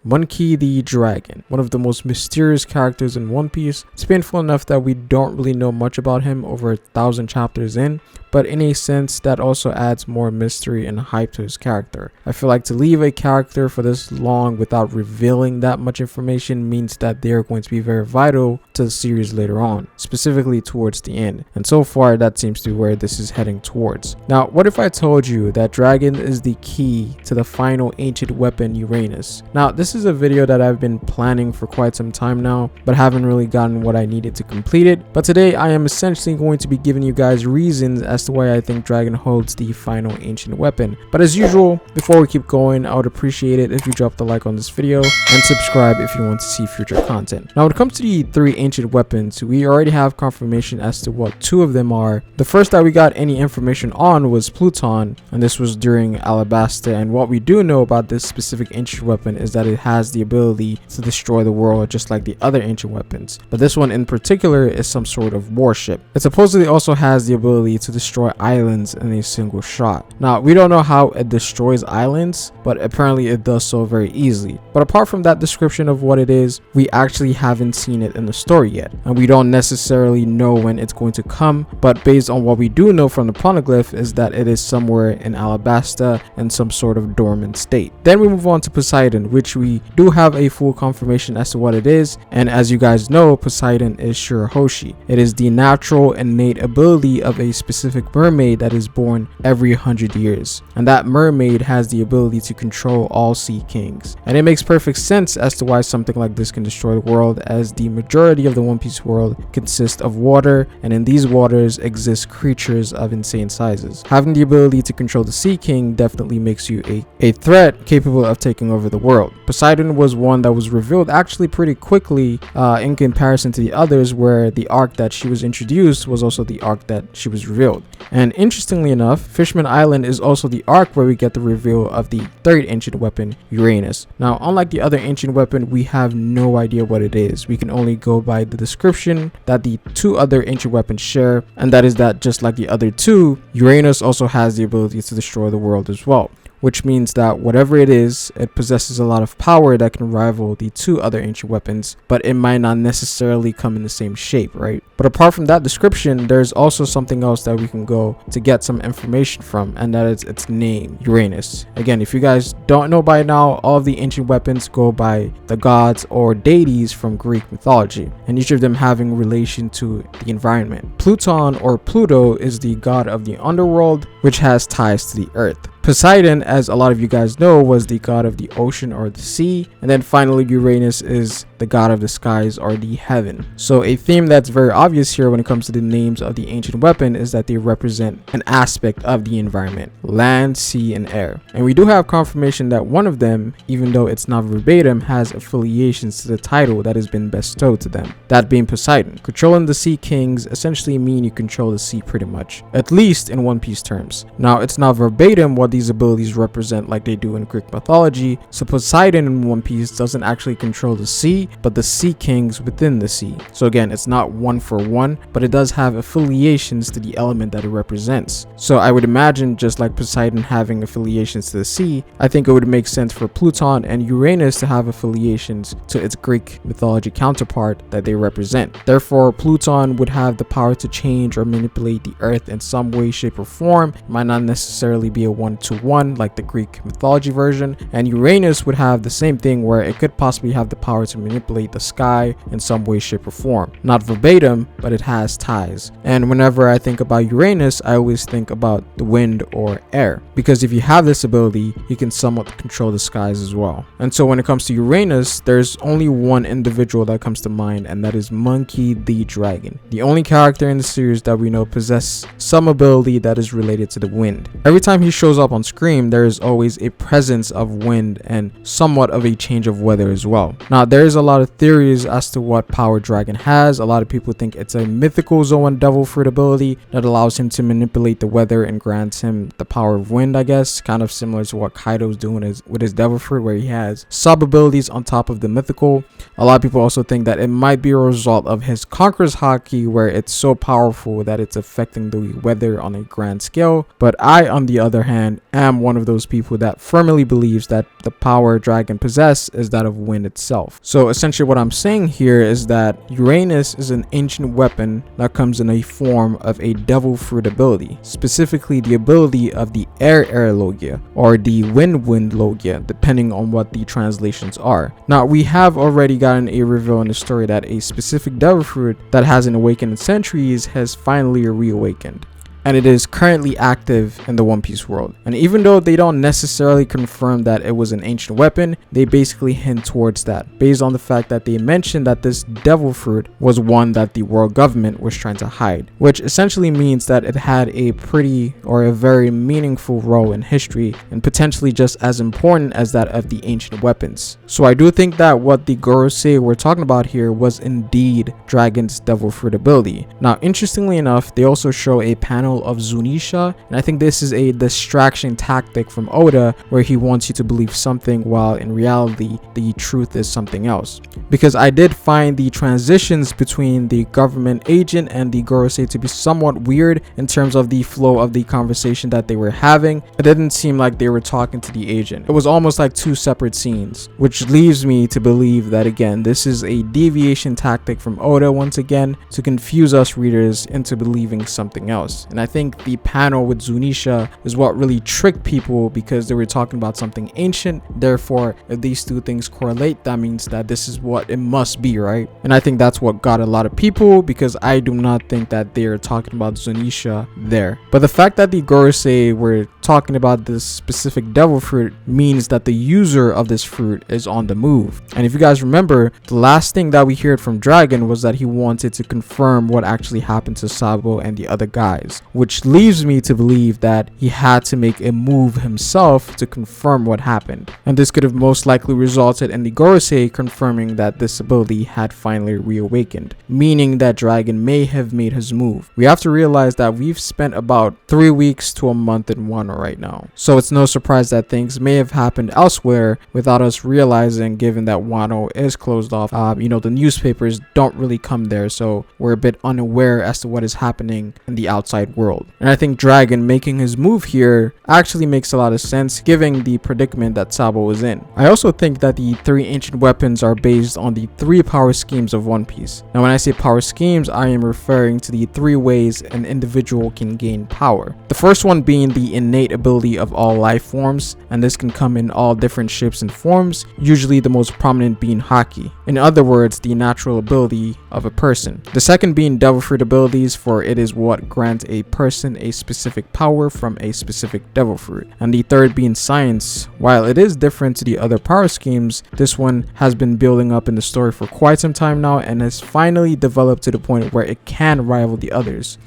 Monkey the Dragon, one of the most mysterious characters in One Piece. It's painful enough that we don't really know much about him over 1,000 chapters in, but in a sense that also adds more mystery and hype to his character. I feel like to leave a character for this long without revealing that much information means that they're going to be very vital to the series later on, specifically towards the end, and so far that seems to be where this is heading towards. Now, what if I told you that Dragon is the key to the final ancient weapon Uranus? Now, this is a video that I've been planning for quite some time now, but haven't really gotten what I needed to complete it. But today I am essentially going to be giving you guys reasons as to why I think Dragon holds the final ancient weapon. But as usual, before we keep going, I would appreciate it if you drop the like on this video and subscribe if you want to see future content. Now, when it comes to the 3 ancient weapons, we already have confirmation as to what 2 of them are. The first that we got any information on was Pluton, and this was during Alabasta, and what we do know about this specific ancient weapon is that it has the ability to destroy the world just like the other ancient weapons, but this one in particular is some sort of warship. It supposedly also has the ability to destroy islands in a single shot. Now, we don't know how it destroys islands, but apparently it does so very easily. But apart from that description of what it is, we actually haven't seen it in the story yet, and we don't necessarily know when it's going to come, but based on what we do know from the poneglyph is that it is somewhere in Alabasta in some sort of dormant state. Then we move on to Poseidon, which we do have a full confirmation as to what it is, and as you guys know, Poseidon is Shirahoshi. It is the natural innate ability of a specific mermaid that is born every 100 years, and that mermaid has the ability to control all sea kings. And it makes perfect sense as to why something like this can destroy the world, as the majority of the One Piece world consists of water, and in these waters exist creatures of insane sizes. Having the ability to control the Sea King definitely makes you a threat capable of taking over the world. Poseidon was one that was revealed actually pretty quickly in comparison to the others, where the arc that she was introduced was also the arc that she was revealed. And interestingly enough, Fishman Island is also the arc where we get the reveal of the 3rd ancient weapon, Uranus. Now, unlike the other ancient weapon, we have no idea what it is. We can only go by the description that the 2 other ancient weapons share, and that is that just like the other 2, Uranus also has the ability to destroy the world as well, which means that whatever it is, it possesses a lot of power that can rival the 2 other ancient weapons, but it might not necessarily come in the same shape, right? But apart from that description, there's also something else that we can go to get some information from, and that is its name, Uranus. Again, if you guys don't know by now, all of the ancient weapons go by the gods or deities from Greek mythology, and each of them having relation to the environment. Pluton or Pluto is the god of the underworld, which has ties to the earth. Poseidon, as a lot of you guys know, was the god of the ocean or the sea, and then finally Uranus is the god of the skies or the heaven. So a theme that's very obvious here when it comes to the names of the ancient weapon is that they represent an aspect of the environment: land, sea, and air. And we do have confirmation that one of them, even though it's not verbatim, has affiliations to the title that has been bestowed to them, that being Poseidon. Controlling the Sea Kings essentially mean you control the sea pretty much, at least in One Piece terms. Now, it's not verbatim what these abilities represent like they do in Greek mythology, so Poseidon in One Piece doesn't actually control the sea, but the Sea Kings within the sea. So again, it's not one for one, but it does have affiliations to the element that it represents. So I would imagine, just like Poseidon having affiliations to the sea, I think it would make sense for Pluton and Uranus to have affiliations to its Greek mythology counterpart that they represent. Therefore, Pluton would have the power to change or manipulate the earth in some way, shape, or form. It might not necessarily be a one-to-one like the Greek mythology version, and Uranus would have the same thing, where it could possibly have the power to manipulate the sky in some way, shape, or form. Not verbatim, but it has ties. And whenever I think about Uranus, I always think about the wind or air, because if you have this ability, you can somewhat control the skies as well. And so when it comes to Uranus, there's only one individual that comes to mind, and that is Monkey the Dragon, the only character in the series that we know possess some ability that is related to the wind. Every time he shows up on screen, there is always a presence of wind and somewhat of a change of weather as well. Now, there is a lot of theories as to what power Dragon has. A lot of people think it's a mythical Zoan devil fruit ability that allows him to manipulate the weather and grants him the power of wind, I guess, kind of similar to what Kaido's doing with his devil fruit, where he has sub abilities on top of the mythical. A lot of people also think that it might be a result of his Conqueror's Haki, where it's so powerful that it's affecting the weather on a grand scale. But I, on the other hand, am one of those people that firmly believes that the power Dragon possesses is that of wind itself. So essentially what I'm saying here is that Uranus is an ancient weapon that comes in a form of a devil fruit ability, specifically the ability of the air logia or the wind logia, depending on what the translations are. Now, we have already gotten a reveal in the story that a specific devil fruit that hasn't awakened in centuries has finally reawakened, and it is currently active in the One Piece world. And even though they don't necessarily confirm that it was an ancient weapon, they basically hint towards that, based on the fact that they mentioned that this devil fruit was one that the world government was trying to hide, which essentially means that it had a pretty or a very meaningful role in history, and potentially just as important as that of the ancient weapons. So I do think that what the Gorosei were talking about here was indeed Dragon's devil fruit ability. Now, interestingly enough, they also show a panel of Zunisha, and I think this is a distraction tactic from Oda, where he wants you to believe something while in reality the truth is something else. Because I did find the transitions between the government agent and the Gorosei to be somewhat weird in terms of the flow of the conversation that they were having. It didn't seem like they were talking to the agent. It was almost like two separate scenes, which leaves me to believe that again this is a deviation tactic from Oda once again to confuse us readers into believing something else. And I think the panel with Zunisha is what really tricked people, because they were talking about something ancient. Therefore, if these two things correlate, that means that this is what it must be, right? And I think that's what got a lot of people, because I do not think that they are talking about Zunisha there. But the fact that the Gorosei were talking about this specific devil fruit means that the user of this fruit is on the move. And if you guys remember, the last thing that we heard from Dragon was that he wanted to confirm what actually happened to Sabo and the other guys, which leaves me to believe that he had to make a move himself to confirm what happened. And this could have most likely resulted in the Gorosei confirming that this ability had finally reawakened, meaning that Dragon may have made his move. We have to realize that we've spent about 3 weeks to a month in Wano right now, so it's no surprise that things may have happened elsewhere without us realizing, given that Wano is closed off. The newspapers don't really come there, so we're a bit unaware as to what is happening in the outside world. And I think Dragon making his move here actually makes a lot of sense, given the predicament that Sabo was in. I also think that the 3 ancient weapons are based on the 3 power schemes of One Piece. Now, when I say power schemes, I am referring to the 3 ways an individual can gain power. The first one being the innate ability of all life forms, and this can come in all different shapes and forms, usually the most prominent being Haki. In other words, the natural ability of a person. The second being devil fruit abilities, for it is what grants a person a specific power from a specific devil fruit. And the third being science. While it is different to the other power schemes, this one has been building up in the story for quite some time now and has finally developed to the point where it can rival the others.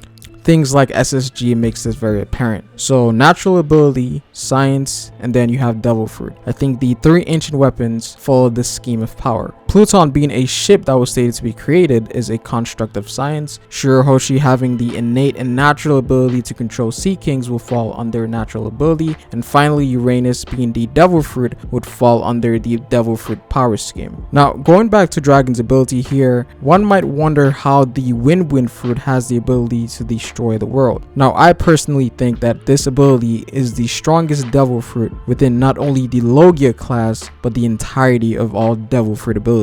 Things like SSG makes this very apparent. So natural ability, science, and then you have devil fruit. I think the 3 ancient weapons follow this scheme of power. Pluton being a ship that was stated to be created is a construct of science. Shirahoshi having the innate and natural ability to control sea kings will fall under natural ability. And finally, Uranus being the devil fruit would fall under the devil fruit power scheme. Now, going back to Dragon's ability here, one might wonder how the wind fruit has the ability to destroy the world. Now, I personally think that this ability is the strongest devil fruit within not only the Logia class, but the entirety of all devil fruit abilities.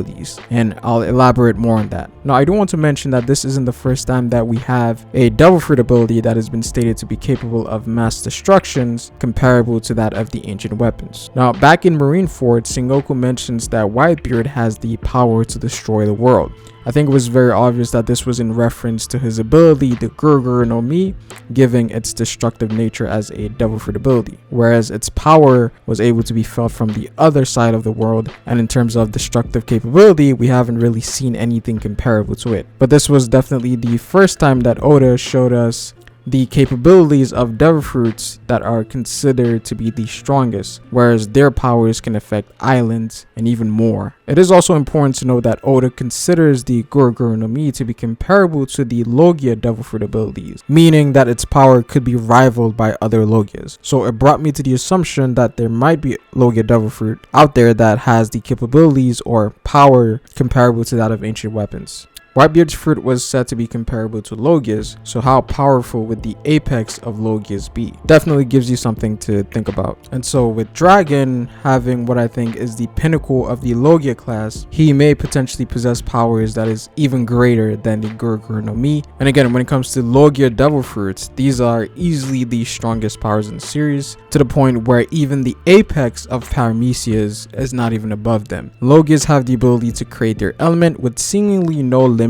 And I'll elaborate more on that. Now, I do want to mention that this isn't the first time that we have a devil fruit ability that has been stated to be capable of mass destructions comparable to that of the ancient weapons. Now, back in Marineford, Sengoku mentions that Whitebeard has the power to destroy the world. I think it was very obvious that this was in reference to his ability, the Gurgur no Mi, giving its destructive nature as a devil fruit ability, whereas its power was able to be felt from the other side of the world, and in terms of destructive capability, we haven't really seen anything comparable to it. But this was definitely the first time that Oda showed us the capabilities of Devilfruits that are considered to be the strongest, whereas their powers can affect islands and even more. It is also important to know that Oda considers the Guruguru no Mi to be comparable to the Logia Devilfruit abilities, meaning that its power could be rivaled by other Logias. So it brought me to the assumption that there might be Logia Devilfruit out there that has the capabilities or power comparable to that of ancient weapons. Whitebeard's fruit was said to be comparable to Logia's, so how powerful would the apex of Logia's be? Definitely gives you something to think about. And so with Dragon having what I think is the pinnacle of the Logia class, he may potentially possess powers that is even greater than the Guruguru no Mi. And again, when it comes to Logia Devilfruits, these are easily the strongest powers in the series, to the point where even the apex of Paramecia's is not even above them. Logias have the ability to create their element with seemingly no limits.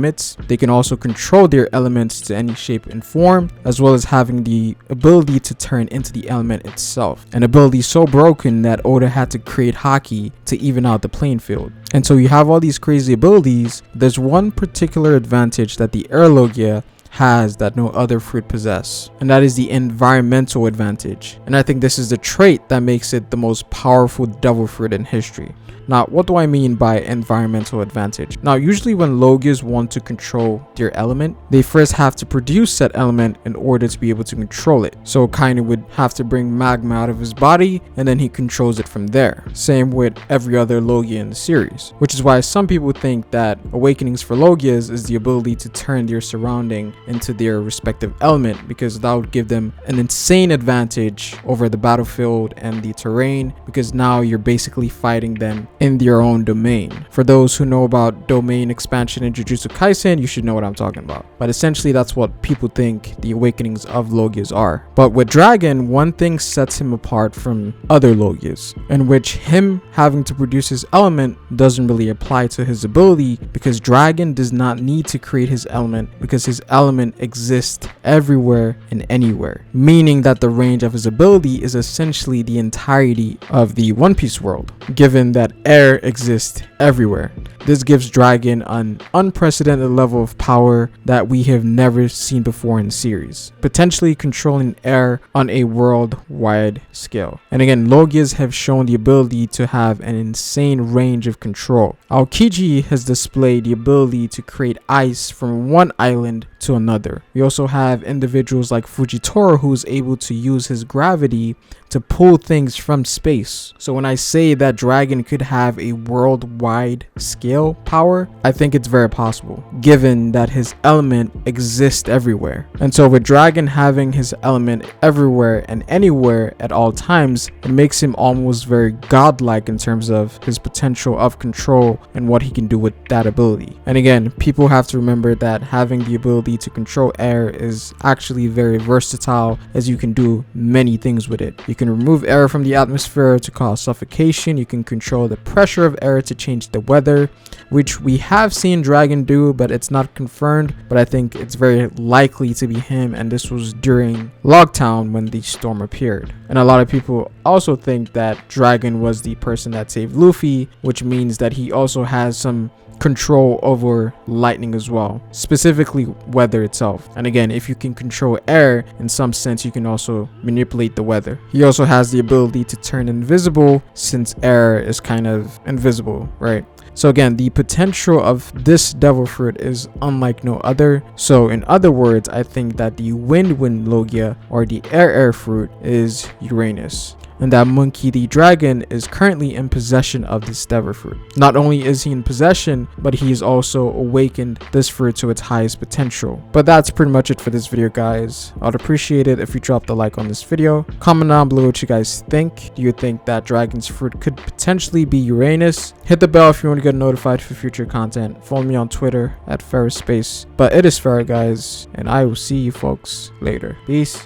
They can also control their elements to any shape and form, as well as having the ability to turn into the element itself, an ability so broken that Oda had to create Haki to even out the playing field. And so you have all these crazy abilities. There's one particular advantage that the Air Logia has that no other fruit possess, and that is the environmental advantage. And I think this is the trait that makes it the most powerful devil fruit in history. Now, what do I mean by environmental advantage? Now, usually when Logias want to control their element, they first have to produce said element in order to be able to control it. So Kaine would have to bring magma out of his body, and then he controls it from there. Same with every other Logia in the series, which is why some people think that awakenings for Logias is the ability to turn their surrounding into their respective element, because that would give them an insane advantage over the battlefield and the terrain, because now you're basically fighting them in their own domain. For those who know about domain expansion in Jujutsu Kaisen, you should know what I'm talking about. But essentially that's what people think the awakenings of Logias are. But with Dragon, one thing sets him apart from other Logias, in which him having to produce his element doesn't really apply to his ability, because Dragon does not need to create his element, because his element exists everywhere and anywhere, meaning that the range of his ability is essentially the entirety of the One Piece world, given that air exists everywhere. This gives Dragon an unprecedented level of power that we have never seen before in the series, potentially controlling air on a worldwide scale. And again, Logias have shown the ability to have an insane range of control. Aokiji has displayed the ability to create ice from one island to another. We also have individuals like Fujitora, who is able to use his gravity to pull things from space. So when I say that Dragon could have a worldwide scale power, I think it's very possible, given that his element exists everywhere. And so with Dragon having his element everywhere and anywhere at all times, it makes him almost very godlike in terms of his potential of control and what he can do with that ability. And again, people have to remember that having the ability to control air is actually very versatile, as you can do many things with it. You can remove air from the atmosphere to cause suffocation. You can control the pressure of air to change the weather, which we have seen Dragon do, but it's not confirmed. But I think it's very likely to be him, and this was during Logtown when the storm appeared. And a lot of people also think that Dragon was the person that saved Luffy, which means that he also has some control over lightning as well, specifically weather itself. And again, if you can control air in some sense, you can also manipulate the weather. He also has the ability to turn invisible, since air is kind of invisible, right? So again, the potential of this devil fruit is unlike no other. So in other words, I think that the wind Logia, or the air fruit, is Uranus, and that Monkey D. Dragon is currently in possession of this devil fruit. Not only is he in possession, but he's also awakened this fruit to its highest potential. But that's pretty much it for this video, guys. I'd appreciate it if you dropped a like on this video. Comment down below what you guys think. Do you think that Dragon's fruit could potentially be Uranus? Hit the bell if you want to get notified for future content. Follow me on Twitter at FerrisSpace. But it is Ferret, guys, and I will see you folks later. Peace.